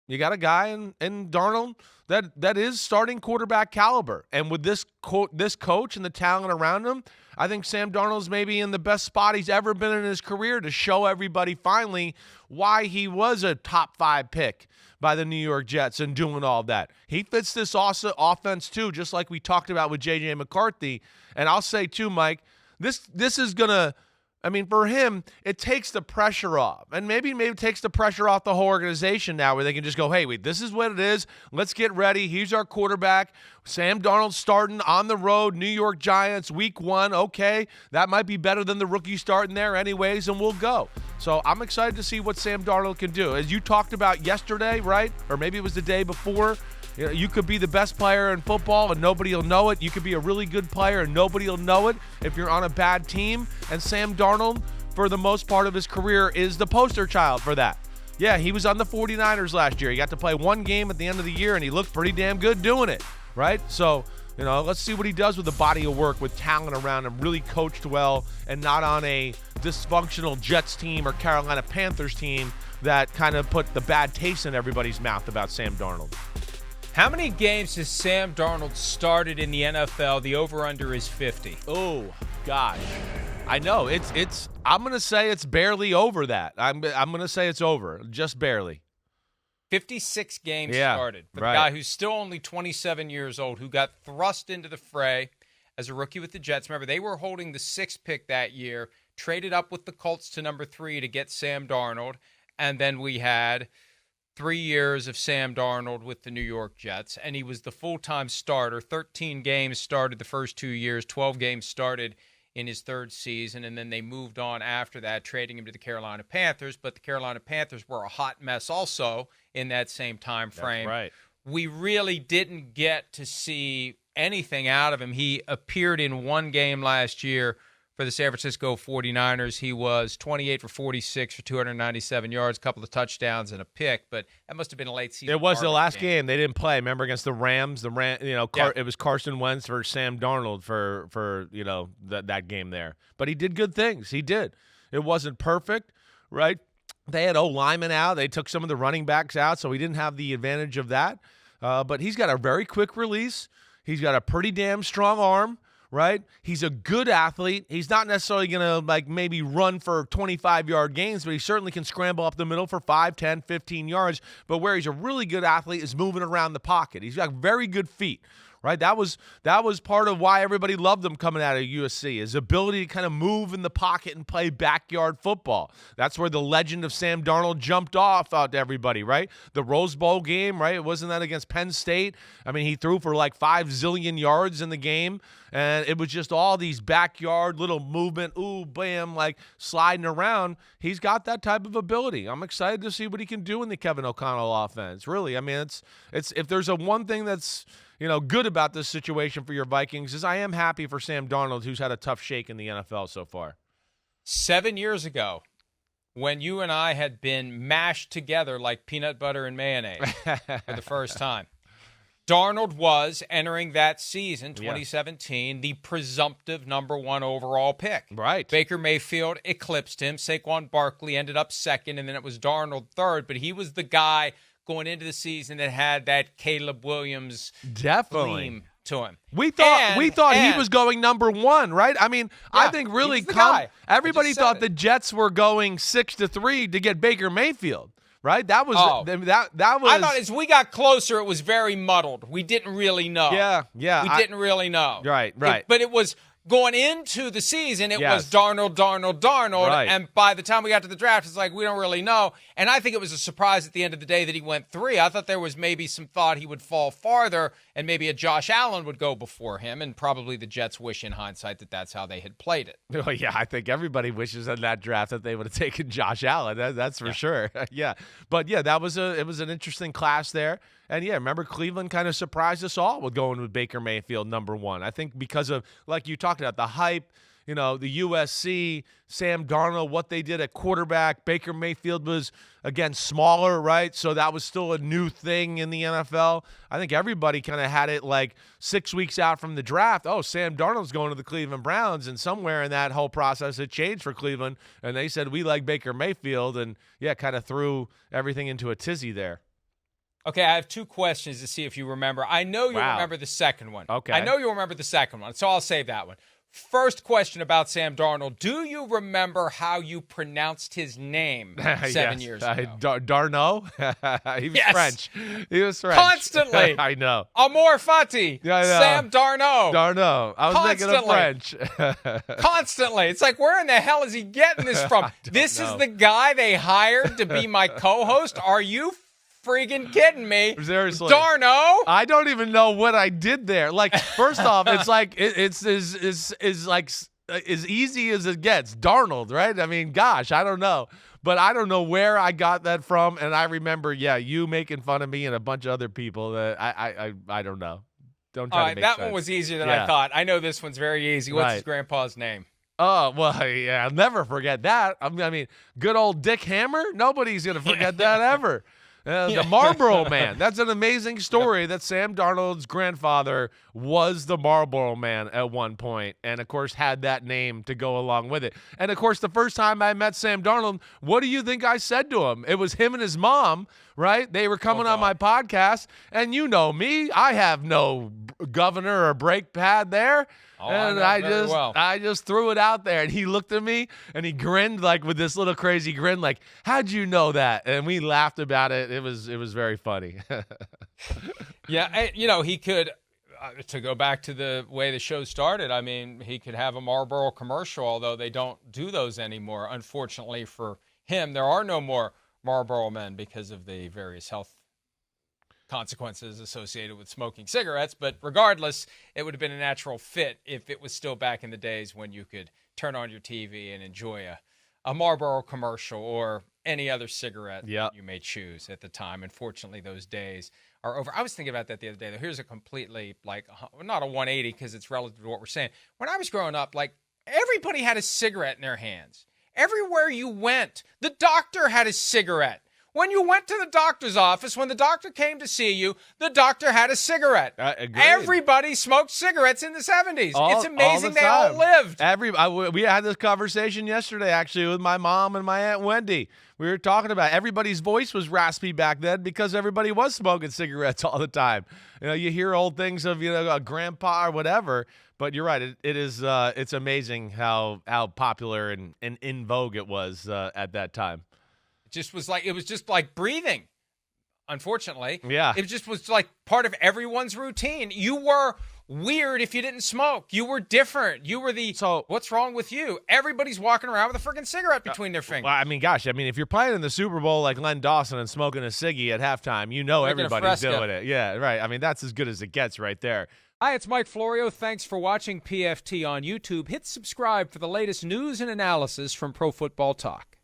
You got a guy in Darnold that is starting quarterback caliber. And with this coach and the talent around him, I think Sam Darnold's maybe in the best spot he's ever been in his career to show everybody finally why he was a top 5 pick by the New York Jets and doing all that. He fits this offense too, just like we talked about with J.J. McCarthy. And I'll say too, Mike, this is going to – I mean, for him, it takes the pressure off. And maybe it takes the pressure off the whole organization now where they can just go, hey, wait, this is what it is. Let's get ready. He's our quarterback. Sam Darnold starting on the road, New York Giants, week 1. Okay, that might be better than the rookie starting there anyways, and we'll go. So I'm excited to see what Sam Darnold can do. As you talked about yesterday, right? Or maybe it was the day before. You could be the best player in football and nobody will know it. You could be a really good player and nobody will know it if you're on a bad team. And Sam Darnold, for the most part of his career, is the poster child for that. Yeah, he was on the 49ers last year. He got to play one game at the end of the year, and he looked pretty damn good doing it, right? So, let's see what he does with the body of work, with talent around him, really coached well, and not on a dysfunctional Jets team or Carolina Panthers team that kind of put the bad taste in everybody's mouth about Sam Darnold. How many games has Sam Darnold started in the NFL? The over-under is 50. Oh, gosh. I know. It's. I'm going to say it's barely over that. I'm going to say it's over, just barely. 56 games started. For the guy who's still only 27 years old, who got thrust into the fray as a rookie with the Jets. Remember, they were holding the 6th pick that year, traded up with the Colts to number 3 to get Sam Darnold, and then we had 3 years of Sam Darnold with the New York Jets, and he was the full-time starter. 13 games started the first 2 years, 12 games started in his 3rd season, and then they moved on after that, trading him to the Carolina Panthers. But the Carolina Panthers were a hot mess also in that same time frame. That's right. We really didn't get to see anything out of him. He appeared in one game last year for the San Francisco 49ers. He was 28 for 46 for 297 yards, a couple of touchdowns and a pick, but that must have been a late season. It was the last game. They didn't play. Remember, against the Rams? It was Carson Wentz for Sam Darnold for that game there. But he did good things. He did. It wasn't perfect, right? They had O-linemen out. They took some of the running backs out, so he didn't have the advantage of that. But he's got a very quick release. He's got a pretty damn strong arm. Right? He's a good athlete. He's not necessarily going to maybe run for 25-yard gains, but he certainly can scramble up the middle for 5, 10, 15 yards. But where he's a really good athlete is moving around the pocket. He's got very good feet. Right? That was part of why everybody loved him coming out of USC, his ability to kind of move in the pocket and play backyard football. That's where the legend of Sam Darnold jumped off out to everybody, right? The Rose Bowl game, right? Wasn't that against Penn State? I mean, he threw for 5 zillion yards in the game, and it was just all these backyard little movement, ooh, bam, sliding around. He's got that type of ability. I'm excited to see what he can do in the Kevin O'Connell offense. Really, I mean, it's if there's one thing that's good about this situation for your Vikings is I am happy for Sam Darnold, who's had a tough shake in the NFL so far. 7 years ago, when you and I had been mashed together like peanut butter and mayonnaise for the first time, Darnold was entering that season, 2017, the presumptive number 1 overall pick. Right. Baker Mayfield eclipsed him. Saquon Barkley ended up 2nd, and then it was Darnold 3rd. But he was the guy going into the season that had that Caleb Williams theme to him. We thought he was going number 1, right? I mean, I think really everybody thought the Jets were going 6-3 to get Baker Mayfield. Right? That was that was. I thought as we got closer, it was very muddled. We didn't really know. Yeah. We didn't really know. Right. But it was going into the season, it was Darnold. Right. And by the time we got to the draft, it's we don't really know. And I think it was a surprise at the end of the day that he went 3. I thought there was maybe some thought he would fall farther and maybe a Josh Allen would go before him. And probably the Jets wish in hindsight that that's how they had played it. Oh, yeah, I think everybody wishes in that draft that they would have taken Josh Allen. That's for sure. Yeah. But, yeah, it was an interesting class there. And, yeah, remember Cleveland kind of surprised us all with going with Baker Mayfield number 1. I think because of, like you talked about, the hype, the USC, Sam Darnold, what they did at quarterback. Baker Mayfield was, again, smaller, right? So that was still a new thing in the NFL. I think everybody kind of had it 6 weeks out from the draft. Oh, Sam Darnold's going to the Cleveland Browns. And somewhere in that whole process, it changed for Cleveland. And they said, we like Baker Mayfield. And, yeah, kind of threw everything into a tizzy there. Okay, I have two questions to see if you remember. I know you'll remember the second one. Okay. I know you'll remember the second one, so I'll save that one. First question about Sam Darnold. Do you remember how you pronounced his name 7 years ago? Darno? He was French. He was French. Constantly. I know. Amor Fati. Yeah, I know. Sam Darnold. Darno. I was thinking of French. Constantly. It's like, where in the hell is he getting this from? This is the guy they hired to be my co-host? Are you freaking kidding me? Seriously. Darno. I don't even know what I did there. Like, first off, it's like it's like as easy as it gets. Darnold, right? I mean, gosh, I don't know. But I don't know where I got that from. And I remember, you making fun of me and a bunch of other people that I don't know. Don't try to make that sense. one was easier than I thought. I know this one's very easy. What's his grandpa's name? Oh, well, yeah, I'll never forget that. I mean, good old Dick Hammer? Nobody's going to forget that ever. The Marlboro Man. That's an amazing story that Sam Darnold's grandfather was the Marlboro Man at one point, and, of course, had that name to go along with it. And, of course, the first time I met Sam Darnold, what do you think I said to him? It was him and his mom, right? They were coming on my podcast, and you know me. I have no governor or brake pad there. And I just threw it out there, and he looked at me and he grinned like with this little crazy grin, like, "How'd you know that?" And we laughed about it. It was very funny. Yeah, he could. To go back to the way the show started, I mean, he could have a Marlboro commercial, although they don't do those anymore. Unfortunately for him, there are no more Marlboro men because of the various health consequences associated with smoking cigarettes. But regardless, it would have been a natural fit if it was still back in the days when you could turn on your TV and enjoy a Marlboro commercial or any other cigarette that you may choose at the time. Unfortunately, those days are over. I was thinking about that the other day, though. Here's a completely, not a 180 because it's relative to what we're saying. When I was growing up, everybody had a cigarette in their hands. Everywhere you went, the doctor had a cigarette. When you went to the doctor's office, when the doctor came to see you, the doctor had a cigarette. Everybody smoked cigarettes in the 70s. It's amazing they all lived. We had this conversation yesterday, actually, with my mom and my Aunt Wendy. We were talking about everybody's voice was raspy back then because everybody was smoking cigarettes all the time. You hear old things of, a grandpa or whatever. But you're right. It's amazing how popular and in vogue it was at that time. It was just like breathing, unfortunately. Yeah. It just was like part of everyone's routine. You were weird if you didn't smoke. You were different. You were what's wrong with you? Everybody's walking around with a freaking cigarette between their fingers. Well, I mean, gosh, if you're playing in the Super Bowl like Len Dawson and smoking a ciggy at halftime, everybody's doing it. Yeah, right. I mean, that's as good as it gets right there. Hi, it's Mike Florio. Thanks for watching PFT on YouTube. Hit subscribe for the latest news and analysis from Pro Football Talk.